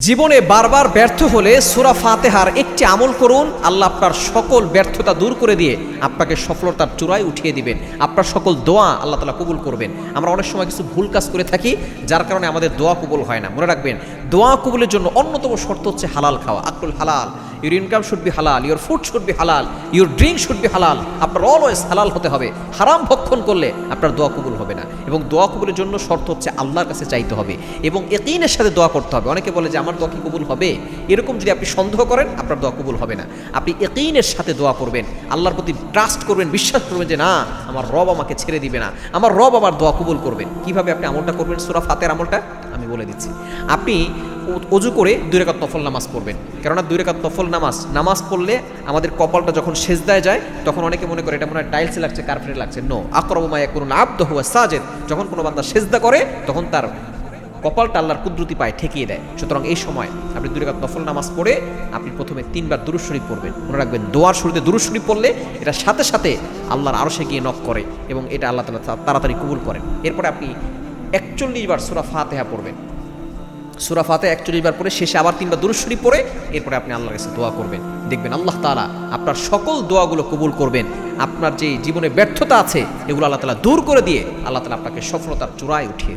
জীবনে বারবার ব্যর্থ হলে সূরা ফাতিহার একটি আমল করুন, আল্লাহ আপনার সকল ব্যর্থতা দূর করে দিয়ে আপনাকে সফলতার চূড়ায় উঠিয়ে দিবেন। আপনার সকল দোয়া আল্লাহ তাআলা কবুল করবেন। আমরা অনেক সময় কিছু ভুল কাজ করে থাকি, যার কারণে আমাদের দোয়া কবুল হয় না। মনে রাখবেন, দোয়া কবুলের জন্য অন্যতম শর্ত হচ্ছে হালাল খাওয়া। আকলুল হালাল, ইউর ইনকাম শুড বি হালাল, ইউর ফুড শুড বি হালাল, ইউর ড্রিঙ্ক শুড বি হালাল। আপনার অলওয়েজ হালাল হতে হবে। হারাম ভক্ষণ করলে আপনার দোয়া কবুল হবে না। এবং দোয়া কবুলের জন্য শর্ত হচ্ছে আল্লাহর কাছে চাইতে হবে এবং ইয়াকিনের সাথে দোয়া করতে হবে। অনেকে বলে যে আমার দোয়া কি কবুল হবে, এরকম যদি আপনি সন্দেহ করেন আপনার দোয়া কবুল হবে না। আপনি ইয়াকিনের সাথে দোয়া করবেন, আল্লাহর প্রতি ট্রাস্ট করবেন, বিশ্বাস করবেন যে না, আমার রব আমাকে ছেড়ে দিবে না, আমার রব আমার দোয়া কবুল করবেন। কিভাবে আপনি আমলটা করবেন? সূরা ফাতিহার আমলটা আমি বলে দিচ্ছি। আপনি অজু করে 2 রাকাত নফল নামাজ পড়বেন। কেননা 2 রাকাত নফল নামাজ পড়লে আমাদের কপালটা যখন সেজদায় যায় তখন অনেকে মনে করে এটা মনে হয় টাইলসে লাগছে, কার্পেটে লাগছে। নো, আকরাবু মা ইয়াকুনুল আবদু হুয়া সাজিদ। যখন কোনো বান্দা সেজদা করে তখন তার কপালটা আল্লাহর কুদরতি পায়ে ঠেকিয়ে দেয়। সুতরাং এই সময় আপনি 2 রাকাত নফল নামাজ পড়ে আপনি প্রথমে 3 বার দুরূদ শরীফ পড়বেন। মনে রাখবেন, দোয়ার শুরুতে দুরূদ শরীফ পড়লে এটা সাথে সাথে আল্লাহর আরশে গিয়ে নক করে এবং এটা আল্লাহ তাআলা তাড়াতাড়ি কবুল করেন। এরপরে আপনি 41 বার সূরা ফাতিহা পড়বেন। সূরা ফাতিহা 41 বার পড়ে শেষে আবার 3 বার দুরূদ শরীফ পড়ে এরপরে আপনি আল্লাহর কাছে দোয়া করবেন। দেখবেন আল্লাহ তাআলা আপনার সকল দোয়াগুলো কবুল করবেন। আপনার যে জীবনে ব্যর্থতা আছে এগুলো আল্লাহ তাআলা দূর করে দিয়ে আল্লাহ তাআলা আপনাকে সফলতার চূড়ায় উঠিয়ে দেবেন।